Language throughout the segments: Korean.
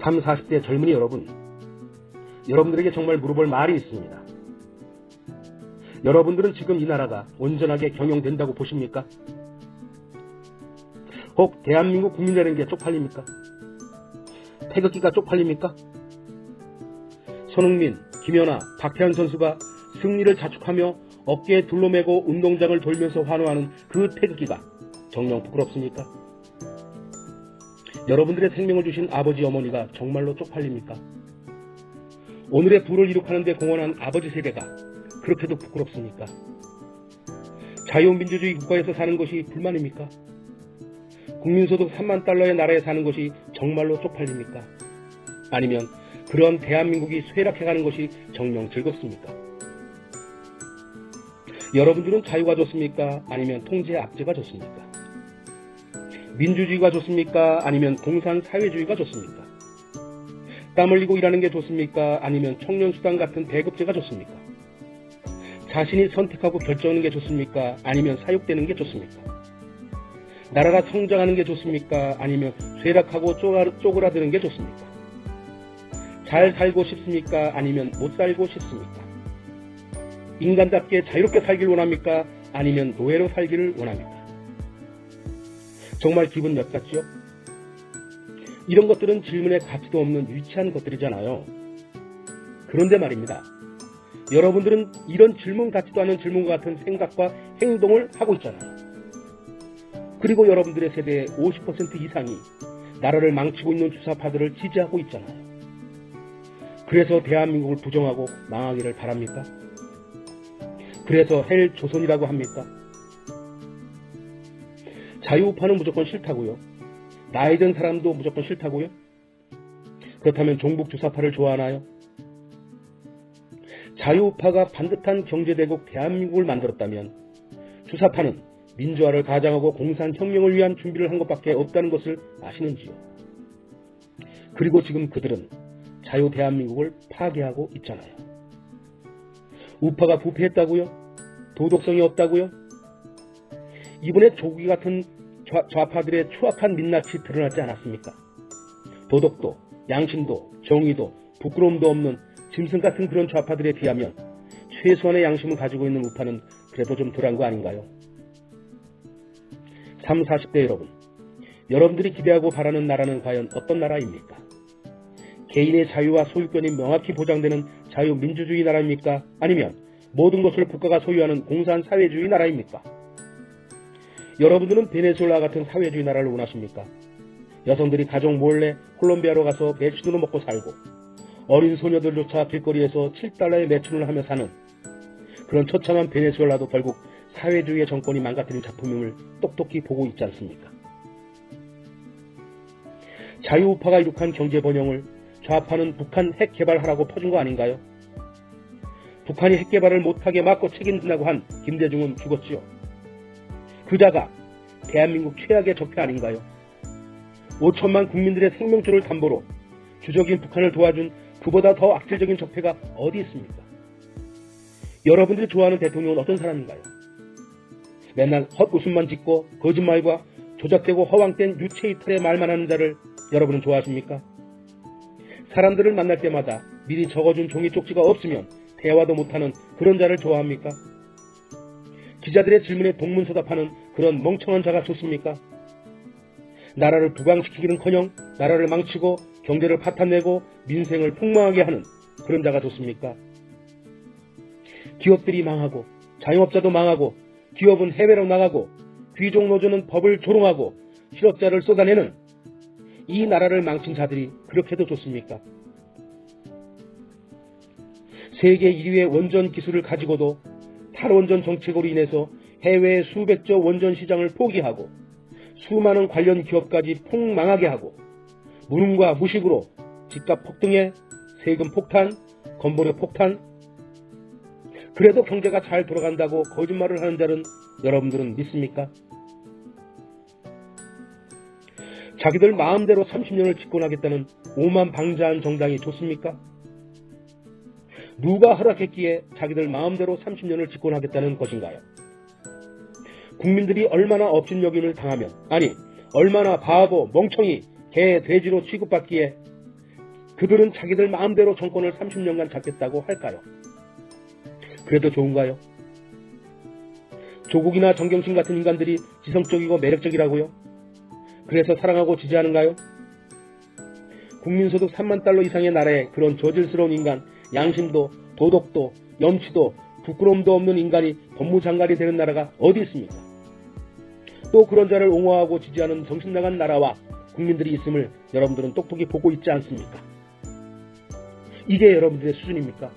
30, 40대 젊은이 여러분, 여러분들에게 정말 물어볼 말이 있습니다. 여러분들은 지금 이 나라가 온전하게 경영된다고 보십니까? 혹 대한민국 국민이라는 게 쪽팔립니까? 태극기가 쪽팔립니까? 손흥민, 김연아, 박태환 선수가 승리를 자축하며 어깨에 둘러매고 운동장을 돌면서 환호하는 그 태극기가 정녕 부끄럽습니까? 여러분들의 생명을 주신 아버지 어머니가 정말로 쪽팔립니까? 오늘의 부를 이룩하는 데 공헌한 아버지 세대가 그렇게도 부끄럽습니까? 자유민주주의 국가에서 사는 것이 불만입니까? 국민소득 3만 달러의 나라에 사는 것이 정말로 쪽팔립니까? 아니면 그런 대한민국이 쇠락해가는 것이 정녕 즐겁습니까? 여러분들은 자유가 좋습니까? 아니면 통제의 압제가 좋습니까? 민주주의가 좋습니까? 아니면 공산사회주의가 좋습니까? 땀 흘리고 일하는 게 좋습니까? 아니면 청년수당 같은 배급제가 좋습니까? 자신이 선택하고 결정하는 게 좋습니까? 아니면 사육되는 게 좋습니까? 나라가 성장하는 게 좋습니까? 아니면 쇠락하고 쪼그라드는 게 좋습니까? 잘 살고 싶습니까? 아니면 못 살고 싶습니까? 인간답게 자유롭게 살기를 원합니까? 아니면 노예로 살기를 원합니까? 정말 기분 몇 같죠? 이런 것들은 질문의 가치도 없는 유치한 것들이잖아요. 그런데 말입니다. 여러분들은 이런 질문 같지도 않은 질문과 같은 생각과 행동을 하고 있잖아요. 그리고 여러분들의 세대의 50% 이상이 나라를 망치고 있는 주사파들을 지지하고 있잖아요. 그래서 대한민국을 부정하고 망하기를 바랍니까? 그래서 헬 조선이라고 합니까? 자유우파는 무조건 싫다고요? 나이 든 사람도 무조건 싫다고요? 그렇다면 종북 주사파를 좋아하나요? 자유우파가 반듯한 경제대국 대한민국을 만들었다면 주사파는 민주화를 가장하고 공산혁명을 위한 준비를 한 것밖에 없다는 것을 아시는지요? 그리고 지금 그들은 자유 대한민국을 파괴하고 있잖아요. 우파가 부패했다고요? 도덕성이 없다고요? 이번에 조기 같은 좌파들의 추악한 민낯이 드러나지 않았습니까? 도덕도, 양심도, 정의도, 부끄러움도 없는 짐승 같은 그런 좌파들에 비하면 최소한의 양심을 가지고 있는 우파는 그래도 좀 덜한 거 아닌가요? 30, 40대 여러분, 여러분들이 기대하고 바라는 나라는 과연 어떤 나라입니까? 개인의 자유와 소유권이 명확히 보장되는 자유민주주의 나라입니까? 아니면 모든 것을 국가가 소유하는 공산사회주의 나라입니까? 여러분들은 베네수엘라 같은 사회주의 나라를 원하십니까? 여성들이 가족 몰래 콜롬비아로 가서 매춘으로 먹고 살고 어린 소녀들조차 길거리에서 7달러의 매춘을 하며 사는 그런 처참한 베네수엘라도 결국 사회주의의 정권이 망가뜨린 작품임을 똑똑히 보고 있지 않습니까? 자유우파가 이룩한 경제번영을 좌파는 북한 핵 개발하라고 퍼준 거 아닌가요? 북한이 핵 개발을 못하게 막고 책임진다고 한 김대중은 죽었지요. 그자가 대한민국 최악의 적폐 아닌가요? 5천만 국민들의 생명줄을 담보로 주적인 북한을 도와준 그보다 더 악질적인 적폐가 어디 있습니까? 여러분들이 좋아하는 대통령은 어떤 사람인가요? 맨날 헛웃음만 짓고 거짓말과 조작되고 허황된 유체이탈의 말만 하는 자를 여러분은 좋아하십니까? 사람들을 만날 때마다 미리 적어준 종이 쪽지가 없으면 대화도 못하는 그런 자를 좋아합니까? 기자들의 질문에 동문서답하는 그런 멍청한 자가 좋습니까? 나라를 부강시키기는커녕 나라를 망치고 경제를 파탄내고 민생을 폭망하게 하는 그런 자가 좋습니까? 기업들이 망하고 자영업자도 망하고 기업은 해외로 나가고 귀족 노조는 법을 조롱하고 실업자를 쏟아내는 이 나라를 망친 자들이 그렇게도 좋습니까? 세계 1위의 원전 기술을 가지고도 탈원전 정책으로 인해서 해외의 수백조 원전 시장을 포기하고 수많은 관련 기업까지 폭망하게 하고 무능과 무식으로 집값 폭등에 세금 폭탄, 건보료 폭탄, 그래도 경제가 잘 돌아간다고 거짓말을 하는 자는 여러분들은 믿습니까? 자기들 마음대로 30년을 집권하겠다는 오만방자한 정당이 좋습니까? 누가 허락했기에 자기들 마음대로 30년을 집권하겠다는 것인가요? 국민들이 얼마나 업신여김을 당하면, 아니 얼마나 바보, 멍청이, 개, 돼지로 취급받기에 그들은 자기들 마음대로 정권을 30년간 잡겠다고 할까요? 그래도 좋은가요? 조국이나 정경심 같은 인간들이 지성적이고 매력적이라고요? 그래서 사랑하고 지지하는가요? 국민소득 3만 달러 이상의 나라에 그런 저질스러운 인간, 양심도 도덕도 염치도 부끄러움도 없는 인간이 법무장관이 되는 나라가 어디 있습니까? 또 그런 자를 옹호하고 지지하는 정신나간 나라와 국민들이 있음을 여러분들은 똑똑히 보고 있지 않습니까? 이게 여러분들의 수준입니까?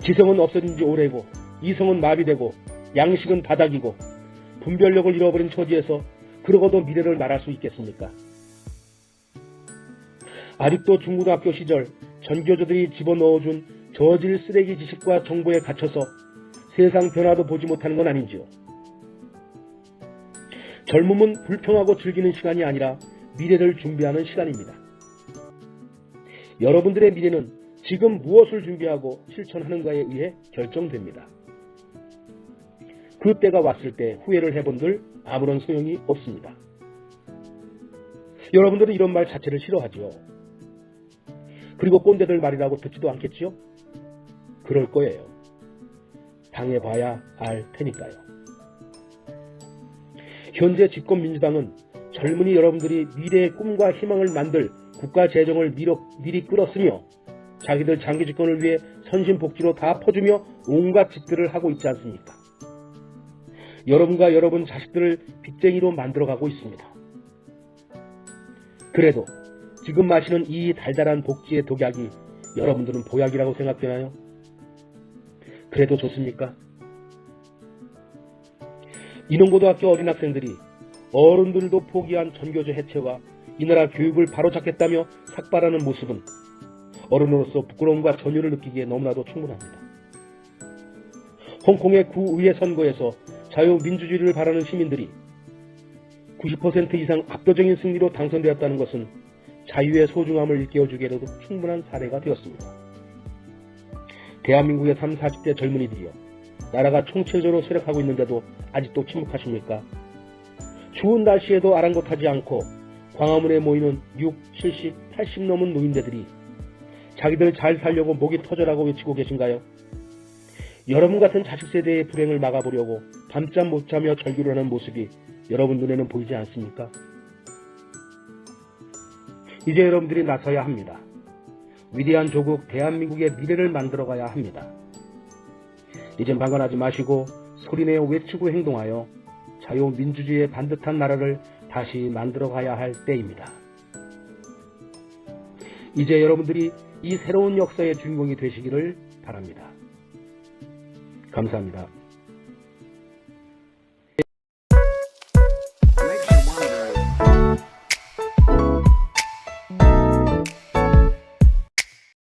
지성은 없어진 지 오래고 이성은 마비되고 양식은 바닥이고 분별력을 잃어버린 처지에서 그러고도 미래를 말할 수 있겠습니까? 아직도 중고등학교 시절 전교조들이 집어넣어준 저질 쓰레기 지식과 정보에 갇혀서 세상 변화도 보지 못하는 건 아닌지요. 젊음은 불평하고 즐기는 시간이 아니라 미래를 준비하는 시간입니다. 여러분들의 미래는 지금 무엇을 준비하고 실천하는가에 의해 결정됩니다. 그 때가 왔을 때 후회를 해본들 아무런 소용이 없습니다. 여러분들은 이런 말 자체를 싫어하지요. 그리고 꼰대들 말이라고 듣지도 않겠지요? 그럴 거예요. 당해봐야 알 테니까요. 현재 집권민주당은 젊은이 여러분들이 미래의 꿈과 희망을 만들 국가 재정을 미리 끌었으며 자기들 장기 집권을 위해 선심복지로 다 퍼주며 온갖 짓들을 하고 있지 않습니까? 여러분과 여러분 자식들을 빚쟁이로 만들어가고 있습니다. 그래도 지금 마시는 이 달달한 복지의 독약이 여러분들은 보약이라고 생각되나요? 그래도 좋습니까? 인원고등학교 어린 학생들이 어른들도 포기한 전교조 해체와 이 나라 교육을 바로잡겠다며 삭발하는 모습은 어른으로서 부끄러움과 전율을 느끼기에 너무나도 충분합니다. 홍콩의 구의회 선거에서 자유민주주의를 바라는 시민들이 90% 이상 압도적인 승리로 당선되었다는 것은 자유의 소중함을 일깨워주기에도 충분한 사례가 되었습니다. 대한민국의 30, 40대 젊은이들이요. 나라가 총체적으로 쇠락하고 있는데도 아직도 침묵하십니까? 추운 날씨에도 아랑곳하지 않고 광화문에 모이는 6, 70, 80 넘은 노인네들이 자기들 잘 살려고 목이 터져라고 외치고 계신가요? 여러분 같은 자식 세대의 불행을 막아보려고 밤잠 못 자며 절규를 하는 모습이 여러분 눈에는 보이지 않습니까? 이제 여러분들이 나서야 합니다. 위대한 조국 대한민국의 미래를 만들어가야 합니다. 이젠 방관하지 마시고 소리내어 외치고 행동하여 자유민주주의의 반듯한 나라를 다시 만들어가야 할 때입니다. 이제 여러분들이 이 새로운 역사의 주인공이 되시기를 바랍니다. 감사합니다.